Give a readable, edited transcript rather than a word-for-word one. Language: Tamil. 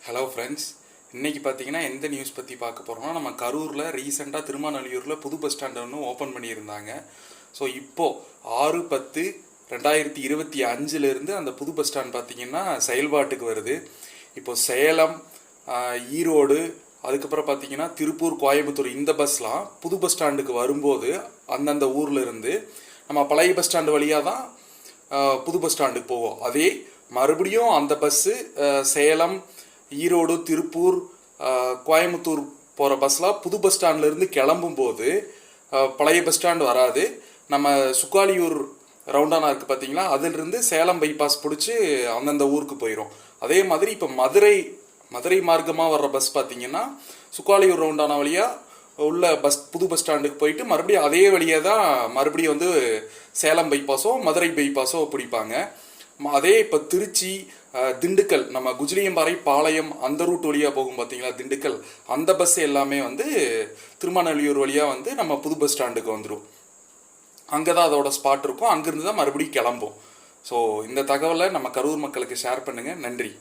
ஹலோ ஃப்ரெண்ட்ஸ், இன்றைக்கி பார்த்தீங்கன்னா எந்த நியூஸ் பற்றி பார்க்க போகிறோம்னா, நம்ம கரூரில் ரீசெண்டாக திருமாநல்லியூரில் புது பஸ் ஸ்டாண்டு ஒன்று ஓப்பன் பண்ணியிருந்தாங்க. ஸோ இப்போது 6/10/2025 அந்த புது பஸ் ஸ்டாண்ட் பார்த்திங்கன்னா செயல்பாட்டுக்கு வருது. இப்போது சேலம், ஈரோடு, அதுக்கப்புறம் பார்த்திங்கன்னா திருப்பூர், கோயம்புத்தூர் இந்த பஸ்லாம் புது பஸ் ஸ்டாண்டுக்கு வரும்போது அந்தந்த ஊரில் இருந்து நம்ம பழைய பஸ் ஸ்டாண்டு வழியாக தான் புது பஸ் ஸ்டாண்டுக்கு போவோம். அதே மறுபடியும் அந்த பஸ்ஸு சேலம், ஈரோடு, திருப்பூர், கோயம்புத்தூர் போகிற பஸ்லாம் புது பஸ் ஸ்டாண்ட்லேருந்து கிளம்பும்போது பழைய பஸ் ஸ்டாண்டு வராது. நம்ம சுக்காலியூர் ரவுண்டானா இருக்குது பார்த்தீங்களா, அதிலிருந்து சேலம் பைபாஸ் பிடிச்சி அந்தந்த ஊருக்கு போயிடும். அதே மாதிரி இப்போ மதுரை மார்க்கமாக வர்ற பஸ் பார்த்தீங்கன்னா சுக்காலியூர் ரவுண்டானா வழியாக உள்ள புது பஸ் ஸ்டாண்டுக்கு போயிட்டு மறுபடியும் அதே வழியாக தான் மறுபடியும் சேலம் பைபாஸோ மதுரை பைபாஸோ பிடிப்பாங்க. அதே இப்போ திருச்சி, திண்டுக்கல், நம்ம குஜிலியம்பாறை, பாளையம் அந்த ரூட் வழியாக போகும் பார்த்தீங்களா திண்டுக்கல், அந்த பஸ் எல்லாமே திருமாநல்லியூர் வழியாக நம்ம புது பஸ் ஸ்டாண்டுக்கு வந்துடும். அங்கே தான் அதோட ஸ்பாட் இருக்கும். அங்கேருந்து தான் மறுபடியும் கிளம்பும். ஸோ இந்த தகவலை நம்ம கரூர் மக்களுக்கு ஷேர் பண்ணுங்கள். நன்றி.